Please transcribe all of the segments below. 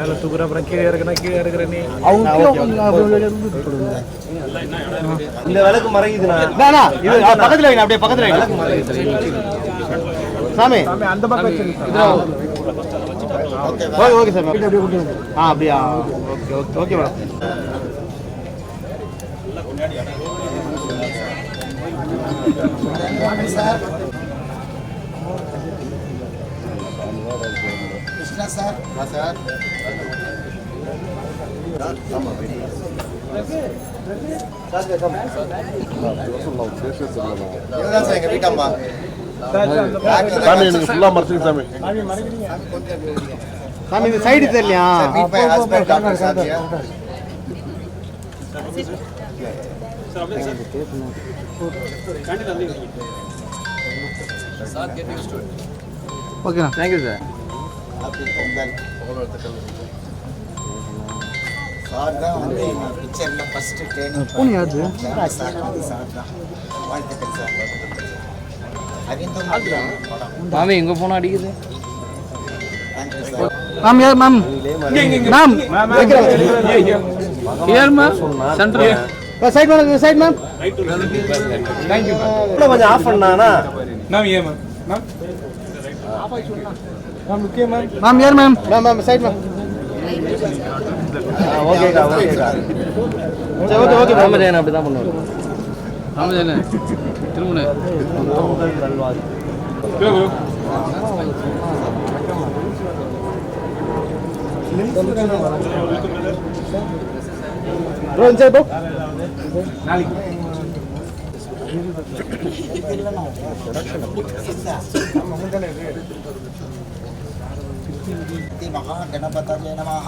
மேலே தூக்குற அப்புறம் கீழே இருக்கிற நீ இந்த விளக்கு மறைக்குதுண்ணா. பக்கத்தில் வைங்க, அப்படியே பக்கத்தில் வைங்க சாமி. அந்த பக்கம் ஓகே ஓகே சார். அப்படியா? Okay okay okay madam. Krishna sir. Sir எங்க வீட்டம்மா சாமி எனக்கு ஃபுல்லா மறைச்சிங்க சாமி. சாமி இந்த சைடு தெரியலையா? ஓகேண்ணா, தேங்க்யூ சார். சார் தான் வந்து பிக்சரில் ஃபஸ்ட்டு ட்ரைனிங் சார் தான். வாழ்த்துக்கள் சார். மாமி எங்கே போனால் அடிக்குது? Thank you sir. மேம் யார் ma'am? Ma'am here ma'am centre side ma'am, side ma'am. Thank you கொஞ்சம் ஆஃப் பண்ணானா மேம். ஏன் மேம்? மேம் முக்கியம் மேம். மேம் யார் மேம்? Ma'am side ma'am. ஓகேக்கா ஓகேக்கா. சரி ஓகே ஓகே. ராமஜெயன் அப்படி தான் பண்ணுவார். ராமஜெயன் திருமண महागणपतये नमः.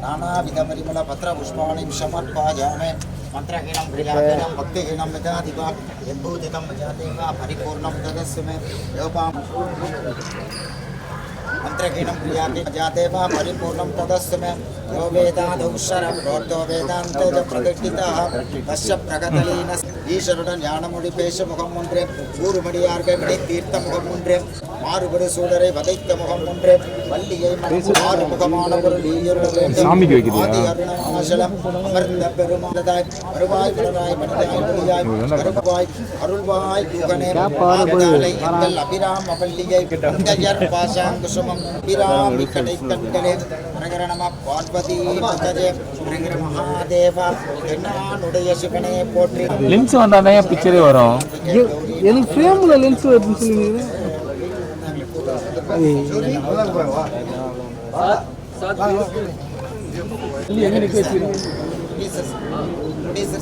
नानाविधपरिमलपत्रपुष्पाणि समर्पयामि. मन्त्रहीनं क्रियाहीनं भक्तिहीनं विजाति वा यद्भूतितं विजाति वा परिपूर्णं ददस्व मे योपां. मन्त्रहीनं क्रियाति जाते वा परिपूर्णं तदस्व मे यो वेदादौषरं प्रोक्तो वेदान्तो च प्रतिष्ठितः तस्य प्रगतलीन ஈஸ்வருட ஞானமொழி பேச முகம் ஒன்றே ஊறுமடியார்கள் விடை தீர்த்த முகம் ஒன்றே மாறுபடு சூழரை வதைத்த முகம் ஒன்றே வள்ளியை ஆறு முகமான பொருள் ஆதி அருணாசலம் அமர்ந்த பெருமானதாய் வருவாய் வளராய் மனிதாய் மொழியாய் கருவாய் அருள்வாய் யுகனே எங்கள் அபிராம வள்ளியை கங்கையர் பாசாங்குசுமம் அபிராமி கடை கண்களே ஹரஹர நம பார்வதி பதஜே ஹரஹர மகாதேவா என்னானுடைய சிவனே போற்றி. லென்ஸ் வந்தானே பிக்சரே வரும். எனக்கு ஃப்ரேம்ல லென்ஸ் வருதுன்னு சொல்லுங்க. எங்க நிக்க வச்சிருக்கீங்க?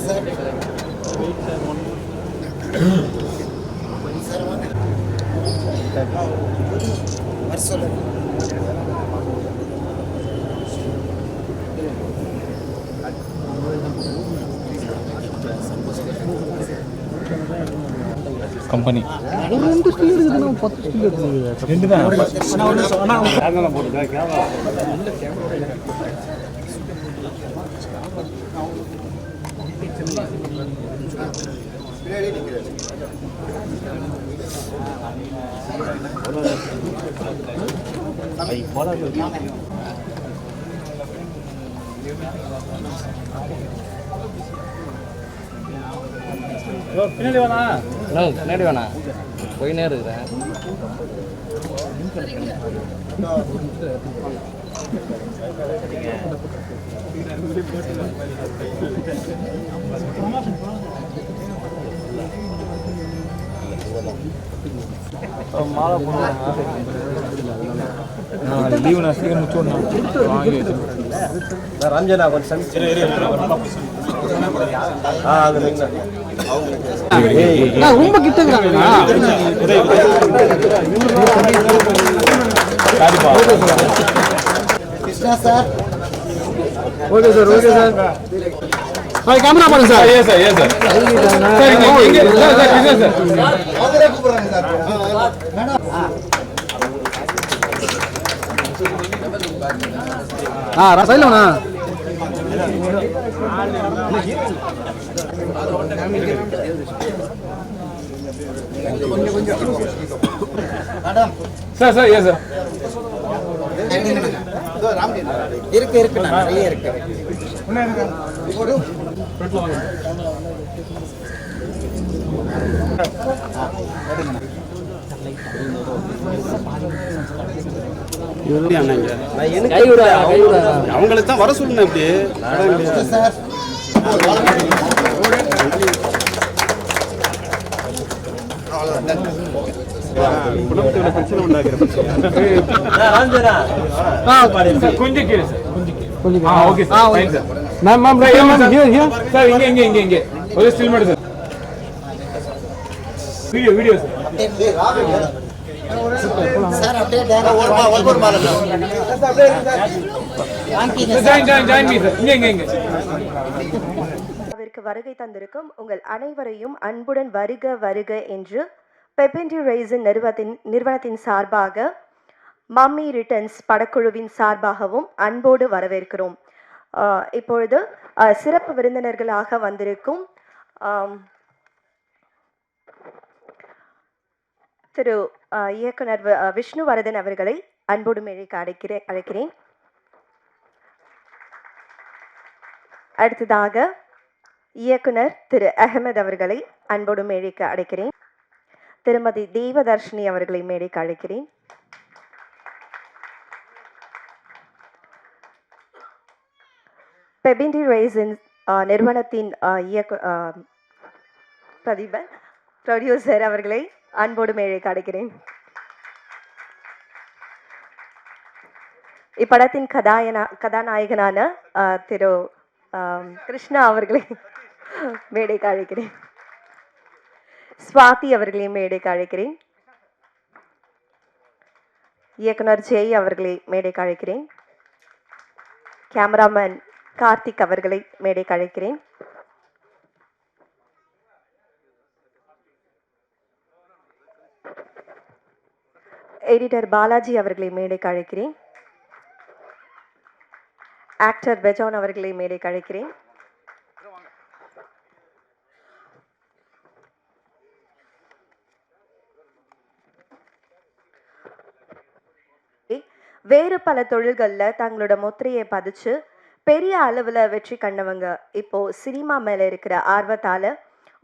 சார் வர்சல் கம்பெனி ஒரு 2 ஸ்டில் இருக்குதுன்னா 10 ஸ்டில் இருக்குது. 2 தான். பின்னாடி வேணா போயினே இருக்கிறேன். மாலை லீவு நான் சீக்கிரம் முடிச்சோம். வாங்கி ரம்ஜனா கொஞ்சம் ரொம்ப கிட்ட Krishna sir. Okay sir, okay sir. Camera பாருங்க சார். ஏ சார், ஏ சார். சார் இங்க சார் கிருஷ்ணா சார். அவரே கூப்பிடுறாங்க சார். ரசைலண்ணா மேடம் சார் சார் ஏ சார். இருக்கு நிறைய இருக்கு. அவங்களுக்கு தான் வர சொல்லணும் இப்படி சார் குடும்பத்தோட பிரச்சனை உண்டாகிற கொஞ்சம் கீழே சார் கொஞ்சம் okay sir fine sir ma'am ma'am right ma'am here sir இங்க ஒரு ஸ்டில் மாடு சார் வீடியோ சார் சார் அப்படியே ஒரு மாதம் ஜாயின் மீ சார் இங்க அதற்கு வருகை தந்திருக்கும் உங்கள் அனைவரையும் அன்புடன் வருக வருக என்று பெப்பென்டி ரைசன் நிறுவனத்தின் சார்பாக மம்மி ரிட்டர்ன்ஸ் படக்குழுவின் சார்பாகவும் அன்போடு வரவேற்கிறோம். இப்பொழுது சிறப்பு விருந்தினர்களாக வந்திருக்கும் திரு இயக்குனர் விஷ்ணுவர்தன் அவர்களை அன்போடு மேடைக்கு அழைக்கிறேன். அடுத்ததாக இயக்குனர் திரு அகமது அவர்களை அன்போடு மேடைக்கு அழைக்கிறேன். திருமதி தேவதர்ஷினி அவர்களை மேடைக்கு அழைக்கிறேன். பெப்பென்டி ரைசன் நிறுவனத்தின் ப்ரொடியூசர் அவர்களை அன்போடு மேடைக்கு அழைக்கிறேன். இப்படத்தின் கதாநாயகனான திரு கிருஷ்ணா அவர்களை மேடைக்கு அழைக்கிறேன். ஸ்வாதி அவர்களையும் மேடைக்கு அழைக்கிறேன். இயக்குனர் ஜெய் அவர்களை மேடைக்கு அழைக்கிறேன். கேமராமேன் கார்த்திக் அவர்களை மேடைக்கு அழைக்கிறேன். எடிட்டர் பாலாஜி அவர்களை மேடைக்கு அழைக்கிறேன். ஆக்டர் பெஜான் அவர்களை மேடைக்கு அழைக்கிறேன். வேறு பல தொழில்களில் தங்களோட முத்திரையை பதிச்சு பெரிய அளவில் வெற்றி கண்டவங்க இப்போ சினிமா மேலே இருக்கிற ஆர்வத்தால்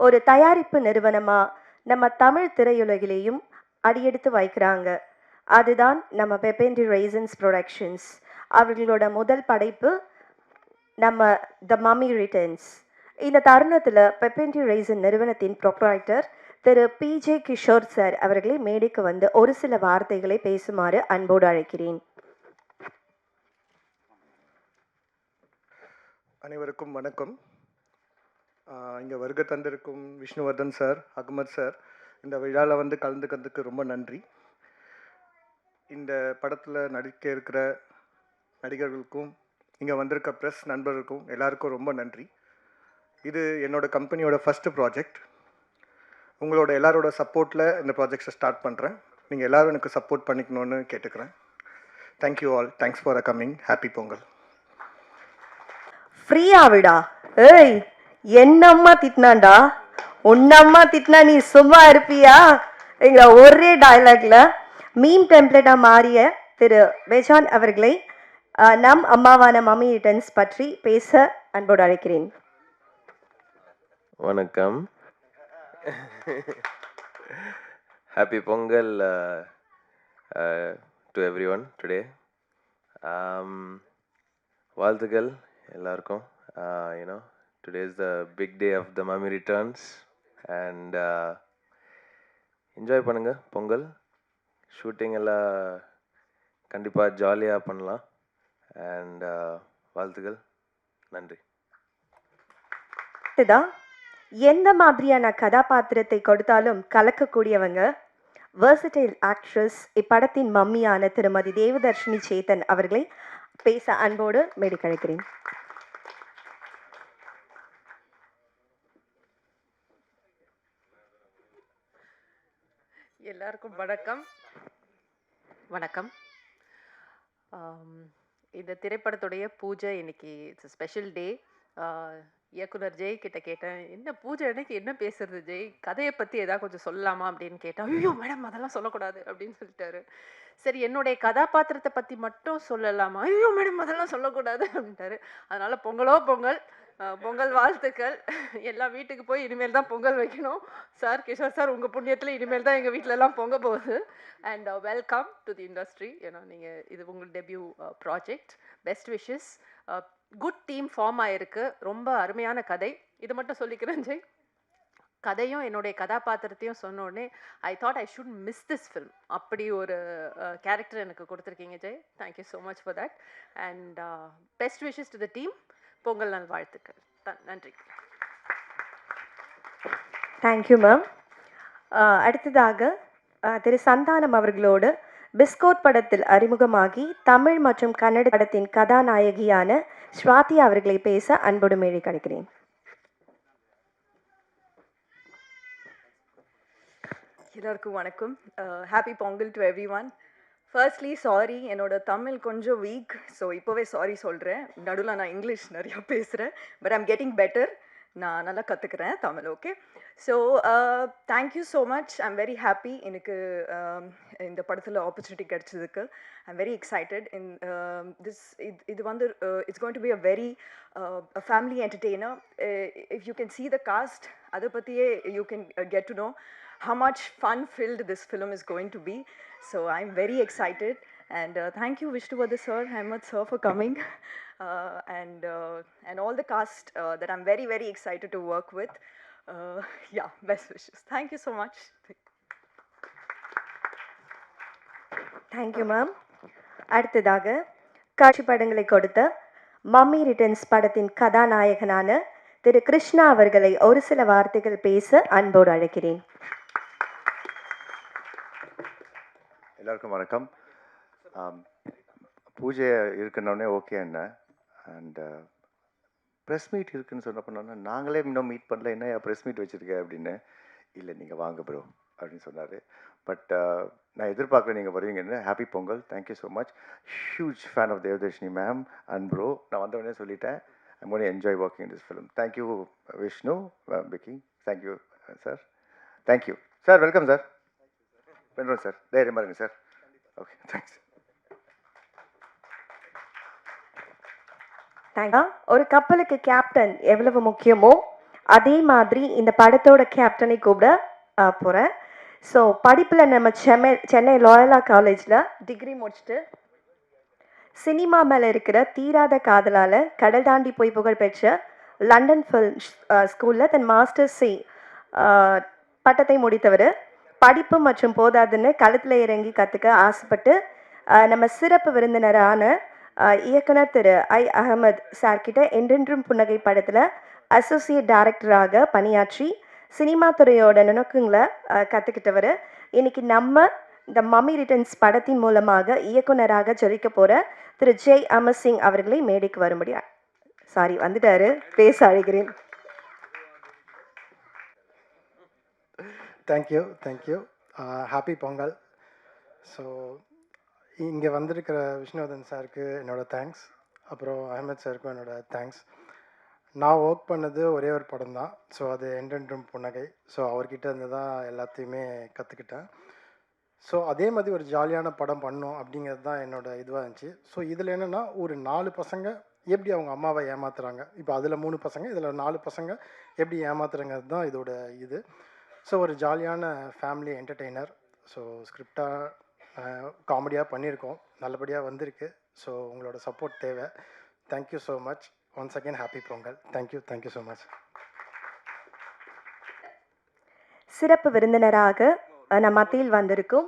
ஒரு தயாரிப்பு நிறுவனமாக நம்ம தமிழ் திரையுலகிலேயும் அடியெடுத்து வைக்கிறாங்க. அதுதான் நம்ம பெப்பென்டி ரைசன்ஸ் ப்ரொடக்ஷன்ஸ். அவர்களோட முதல் படைப்பு நம்ம த மம்மி ரிட்டர்ன்ஸ். இந்த தருணத்தில் பெப்பென்டி ரைசன் நிறுவனத்தின் ப்ரொப்ரைட்டர் திரு PJ கிஷோர் சார் அவர்களை மேடைக்கு வந்து ஒரு சில வார்த்தைகளை பேசுமாறு அன்போடு அழைக்கிறேன். அனைவருக்கும் வணக்கம். இங்கே வருகை தந்திருக்கும் விஷ்ணுவர்தன் சார், அகமது சார், இந்த விழாவில் வந்து கலந்துக்கிறதுக்கு ரொம்ப நன்றி. இந்த படத்தில் நடிக்க இருக்கிற நடிகர்களுக்கும் இங்கே வந்திருக்க ப்ரெஸ் நண்பர்களுக்கும் எல்லாருக்கும் ரொம்ப நன்றி. இது என்னோடய கம்பெனியோட ஃபஸ்ட்டு ப்ராஜெக்ட். உங்களோட எல்லாரோட சப்போர்ட்டில் இந்த ப்ராஜெக்ட்ஸை ஸ்டார்ட் பண்ணுறேன். நீங்கள் எல்லோரும் எனக்கு சப்போர்ட் பண்ணிக்கணும்னு கேட்டுக்கிறேன். Thank you all. Thanks for coming. Happy Pongal. ஃப்ரீயா விடா. ஏய், என்னம்மா திட்டினாண்டா? உன்னம்மா திட்டினா நீ சும்மா இருப்பியா? எங்களை ஒரே டைலாக்ல மீம் டெம்ப்ளேட்டாக மாறிய திரு பெஜான் அவர்களை நம் அம்மாவான மம்மி ரிட்டர்ன்ஸ் பற்றி பேச அன்போடு அழைக்கிறேன். வணக்கம். Happy Pongal to everyone today. வாழ்த்துக்கள் எல்லாருக்கும். Today is the big day of the Mummy Returns and enjoy பண்ணுங்க பொங்கல். ஷூட்டிங் எல்லாம் கண்டிப்பாக ஜாலியாக பண்ணலாம். அண்ட் வாழ்த்துக்கள். நன்றி. எந்த மாதிரியான கதாபாத்திரத்தை கொடுத்தாலும் கலக்கக்கூடியவங்க வெர்சடைல் ஆக்ட்ரஸ் இப்படத்தின் மம்மியான திருமதி தேவதர்ஷினி சேத்தன் அவர்களை பேச அன்போடு மேடைக்கு அழைக்கிறேன். எல்லாருக்கும் வணக்கம். வணக்கம். இந்த திரைப்படத்துடைய பூஜை இன்னைக்கு இட்ஸ் ஸ்பெஷல் டே. இயக்குனர் ஜெய் கிட்ட கேட்டேன், என்ன பூஜை அன்னைக்கு என்ன பேசுறது ஜெய், கதையை பற்றி ஏதாவது கொஞ்சம் சொல்லலாமா அப்படின்னு கேட்டேன். ஐயோ மேடம் அதெல்லாம் சொல்லக்கூடாது அப்படின்னு சொல்லிட்டாரு. சரி என்னுடைய கதாபாத்திரத்தை பற்றி மட்டும் சொல்லலாமா, ஐயோ மேடம் அதெல்லாம் சொல்லக்கூடாது அப்படின்ட்டாரு. அதனால பொங்கலோ பொங்கல், பொங்கல் வாழ்த்துக்கள். எல்லா வீட்டுக்கு போய் இனிமேல் தான் பொங்கல் வைக்கணும் சார். கிஷோர் சார் உங்கள் புண்ணியத்தில் இனிமேல் தான் எங்கள் வீட்டிலலாம் பொங்க போகுது. And welcome to the industry. ஏன்னா நீங்கள் இது உங்கள் debut project. Best wishes. Good team form ஆயிருக்கு. ரொம்ப அருமையான கதை. இது மட்டும் சொல்லிக்கிறேன் ஜெய், கதையும் என்னுடைய கதாபாத்திரத்தையும் சொன்ன உடனே I thought I should miss this film. அப்படி ஒரு கேரக்டர் எனக்கு கொடுத்துருக்கீங்க Jai. Thank you so much for that. And best wishes to the team. Pongal நல் வாழ்த்துக்கள். நன்றி. Thank you ma'am. அடுத்ததாக திரு சந்தானம் அவர்களோடு பிஸ்கோட் படத்தில் அறிமுகமாகி தமிழ் மற்றும் கன்னட படத்தின் கதாநாயகியான ஸ்வாதி அவர்களை பேச அன்போடு மேடை கிடைக்கிறேன். எல்லாருக்கும் வணக்கம். Happy Pongal to every one. Firstly sorry, என்னோட தமிழ் கொஞ்சம் வீக், ஸோ இப்போவே சாரி சொல்கிறேன். நடுவில் நான் இங்கிலீஷ் நிறையா பேசுகிறேன், பட் ஐம் கெட்டிங் பெட்டர். நான் நல்லா கற்றுக்கிறேன் Tamil. Okay, so thank you so much. I'm very happy எனக்கு இந்த படத்தில் ஆப்பர்ச்சுனிட்டி கிடைச்சதுக்கு. I'm very excited. In this இது வந்து it's going to be a very family entertainer. If you can see the cast, அதை பற்றியே you can get to know how much fun-filled this film is going to be. So I'm very excited, and thank you Vishnuvardhan sir, Ahmed sir for coming, and all the cast that I'm very very excited to work with. Yeah, best wishes. Thank you so much. Thank you ma'am. அடுத்ததாக காட்சி படங்களை கொடுத்த mummy returns படத்தின் கதாநாயகனான திரு கிருஷ்ணா அவர்களை ஒரு சில வார்த்தைகள் பேச அன்போடு அழைக்கிறேன். எல்லாருக்கும் வணக்கம். பூஜை இருக்குன்னொடனே ஓகே என்ன, அண்ட் ப்ரெஸ் மீட் இருக்குன்னு சொன்னப்போ நாங்களே இன்னும் மீட் பண்ணல, என்ன ப்ரெஸ் மீட் வச்சுருக்கேன் அப்படின்னு. இல்லை நீங்கள் வாங்க ப்ரோ அப்படின்னு சொன்னார். பட் நான் எதிர்பார்க்குறேன் நீங்கள் வருவீங்கன்னு. Happy Pongal. Thank you so much. Huge fan of Devadarshini ma'am and bro. நான் வந்தவொடனே சொல்லிட்டேன், I'm going to enjoy working in this film. Thank you Vishnu, பிக்கி. Thank you sir. Thank you sir. Welcome sir. பண்ணுறோம் சார். தைரியமாக இருங்க சார். Okay, thanks. ஒரு கப்பலுக்கு கேப்டன் எவ்வளவு முக்கியமோ அதே மாதிரி இந்த படத்தோட கேப்டனை கூப்பிட போகிறேன். ஸோ படிப்பில் நம்ம சென்னை லாயலா காலேஜில் டிகிரி முடிச்சுட்டு சினிமா மேலே இருக்கிற தீராத காதலால் கடல் தாண்டி போய் புகழ்பெற்ற லண்டன் ஃபில்ம் ஸ்கூலில் தன் மாஸ்டர்ஸ் பட்டத்தை முடித்தவர். படிப்பு மற்றும் போதாதுன்னு களத்தில் இறங்கி கற்றுக்க ஆசைப்பட்டு நம்ம சிறப்பு விருந்தினரான இயக்குனர் திரு அகமது சார்கிட்ட என்றென்றும் புன்னகை படத்தில் அசோசியேட் டைரக்டராக பணியாற்றி சினிமா துறையோட நுணுக்கங்களை கற்றுக்கிட்டவர். இன்னைக்கு நம்ம இந்த மம்மி ரிட்டர்ன்ஸ் படத்தின் மூலமாக இயக்குனராக ஜொலிக்க போகிற திரு ஜெய் அமர் சிங் அவர்களை மேடைக்கு வரும்படி வந்துட்டாரு, பேச அழைக்கிறேன். தேங்க்யூ. ஹாப்பி பொங்கல். ஸோ இங்கே வந்திருக்கிற விஷ்ணுவர்தன் சாருக்கு என்னோடய தேங்க்ஸ், அப்புறம் அஹமத் சாருக்கும் என்னோடய தேங்க்ஸ். நான் ஒர்க் பண்ணது ஒரே ஒரு படம் தான், ஸோ அது என்றென்றும் புன்னகை. ஸோ அவர்கிட்ட இருந்து தான் எல்லாத்தையுமே கற்றுக்கிட்டேன். ஸோ அதே மாதிரி ஒரு ஜாலியான படம் பண்ணோம் அப்படிங்கிறது தான் என்னோடய இதுவாக இருந்துச்சு. ஸோ இதில் என்னென்னா, ஒரு 4 பசங்க எப்படி அவங்க அம்மாவை ஏமாத்துறாங்க, இப்போ அதில் 3 பசங்க, இதில் 4 பசங்க எப்படி ஏமாத்துறாங்கிறது தான் இதோட இது. ஸோ ஒரு ஜாலியான ஃபேமிலி என்டர்டெய்னர். ஸோ ஸ்கிரிப்டாக காமெடியாக பண்ணியிருக்கோம், நல்லபடியாக வந்திருக்கு. ஸோ உங்களோட சப்போர்ட் தேவை. Thank you so much. Once again happy Pongal. Thank you so much. சிறப்பு விருந்தினராக நம் மத்தியில் வந்திருக்கும்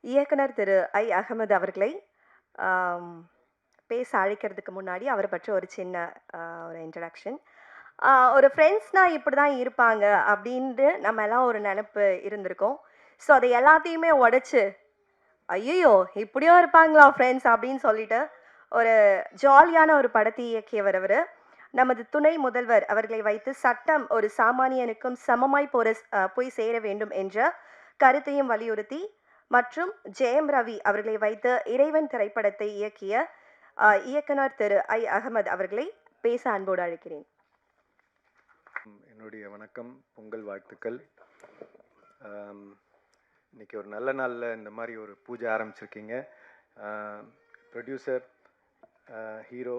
இயக்குனர் திரு அகமது அவர்களை பேச அழைக்கிறதுக்கு முன்னாடி அவரை பற்றி ஒரு சின்ன ஒரு இன்ட்ரடக்ஷன். ஒரு ஃப்ரெண்ட்ஸ்னால் இப்படி தான் இருப்பாங்க அப்படின்ட்டு நம்ம எல்லாம் ஒரு நினப்பு இருந்திருக்கோம். ஸோ அதை எல்லாத்தையுமே உடைச்சு ஐயோ இப்படியும் இருப்பாங்களா ஃப்ரெண்ட்ஸ் அப்படின்னு சொல்லிட்டு ஒரு ஜாலியான ஒரு படத்தை இயக்கியவர் அவர். நமது துணை முதல்வர் அவர்களை வைத்து சட்டம் ஒரு சாமானியனுக்கும் சமமாய் போய் சேர வேண்டும் என்ற கருத்தையும் வலியுறுத்தி மற்றும் ஜெயம் ரவி அவர்களை வைத்து இறைவன் திரைப்படத்தை இயக்கிய இயக்குனர் திரு அகமது அவர்களை பேச அன்போடு அழைக்கிறேன். என்னுடைய வணக்கம், பொங்கல் வாழ்த்துக்கள். இன்றைக்கி ஒரு நல்ல நாளில் இந்த மாதிரி ஒரு பூஜை ஆரம்பிச்சிருக்கீங்க. ப்ரொடியூசர், ஹீரோ,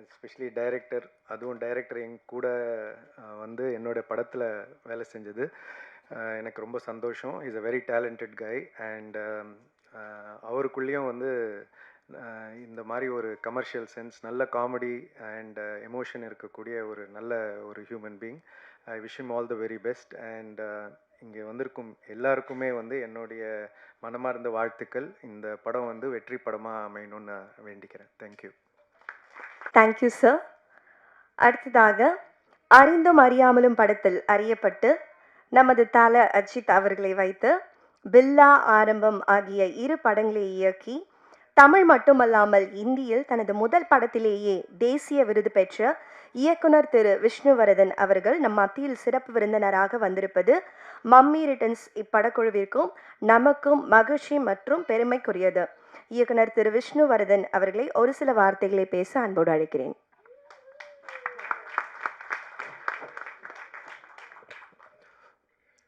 எஸ்பெஷலி டைரக்டர், அதுவும் டைரக்டர் என் கூட வந்து என்னோடய படத்தில் வேலை செஞ்சது எனக்கு ரொம்ப சந்தோஷம். Is a very talented guy and அவருக்குள்ளேயும் வந்து இந்த மாதிரி ஒரு கமர்ஷியல் சென்ஸ், நல்ல காமெடி அண்ட் எமோஷன் இருக்கக்கூடிய ஒரு நல்ல ஒரு human being. I wish him all the very best. And இங்கே வந்திருக்கும் எல்லாருக்குமே வந்து என்னுடைய மனமார்ந்த வாழ்த்துக்கள். இந்த படம் வந்து வெற்றி படமாக அமையணும்னு வேண்டிக்கிறேன். தேங்க்யூ. Thank you sir. அடுத்ததாக அறிந்தும் அறியாமலும் படத்தில் அறியப்பட்டு நமது தல அஜித் அவர்களை வைத்து பில்லா, ஆரம்பம் ஆகிய 2 படங்களை இயக்கி தமிழ் மட்டுமல்லாமல் இந்தியில் தனது முதல் படத்திலேயே தேசிய விருது பெற்ற இயக்குனர் திரு விஷ்ணுவர்தன் அவர்கள் நம் மத்தியில் சிறப்பு விருந்தினராக வந்திருப்பது மம்மி ரிட்டர்ன்ஸ் இப்படக்குழுவிற்கும் நமக்கும் மகிழ்ச்சி மற்றும் பெருமைக்குரியது. இயக்குனர் திரு விஷ்ணுவர்தன் அவர்களை ஒரு சில வார்த்தைகளை பேச அன்போடு அழைக்கிறேன்.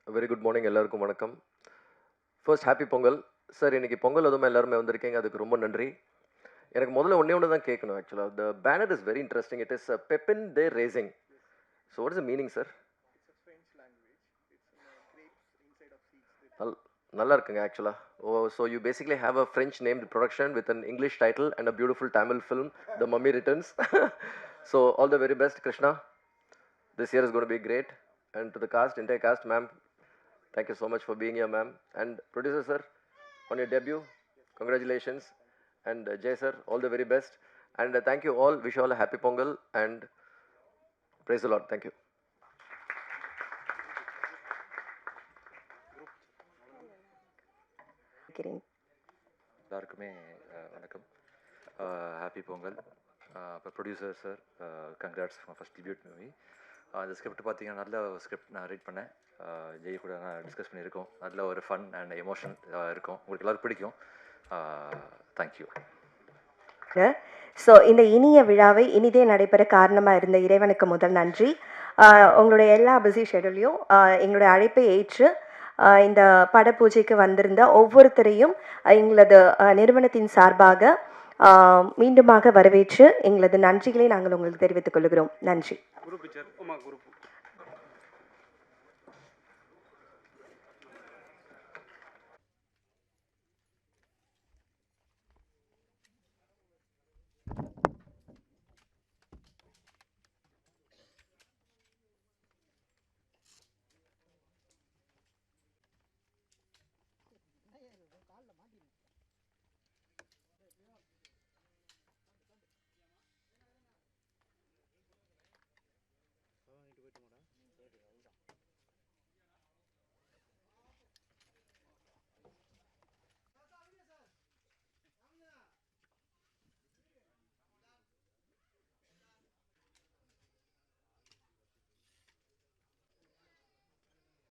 வெரி குட் மார்னிங், எல்லாருக்கும் வணக்கம். First happy Pongal sir. இன்னைக்கு பொங்கல் அதுவுமே எல்லாருமே வந்திருக்கீங்க, அதுக்கு ரொம்ப நன்றி. எனக்கு முதல்ல ஒன்று தான் கேட்கணும். ஆக்சுவலாக the banner is very interesting. It is பெப்பின் தே ரேசிங். So what is the meaning sir? நல்லா இருக்குங்க ஆக்சுவலாக. So you basically have a French named production with an English title and a beautiful Tamil film, the mummy returns. So all the very best Krishna. This year is gonna be great. And to the cast, entire cast, ma'am, thank you so much for being here, ma'am. And producer sir, on your debut, congratulations. And Jay sir, all the very best. And thank you all. Wish you all a happy Pongal and praise the Lord. Thank you. எல்லாருக்குமே வணக்கம். Happy Pongal. இப்போ producer sir, congrats for first debut movie. அந்த script பார்த்தீங்கன்னா நல்ல script நான் read பண்ணேன். ஜெய் கூட நான் டிஸ்கஸ் பண்ணியிருக்கோம். நல்ல ஒரு ஃபன் அண்ட் எமோஷன் இருக்கும். உங்களுக்கு எல்லோரும் பிடிக்கும். தேங்க்யூ. ஸோ இந்த இனிய விழாவை இனிதே நடைபெற காரணமாக இருந்த இறைவனுக்கு முதல் நன்றி. உங்களுடைய எல்லா பிஸி ஷெடியூலையும் எங்களுடைய அழைப்பை ஏற்று இந்த பட பூஜைக்கு வந்திருந்த ஒவ்வொருத்தரையும் எங்களது நிறுவனத்தின் சார்பாக மீண்டுமாக வரவேற்று எங்களது நன்றிகளை நாங்கள் உங்களுக்கு தெரிவித்துக் கொள்கிறோம். நன்றி.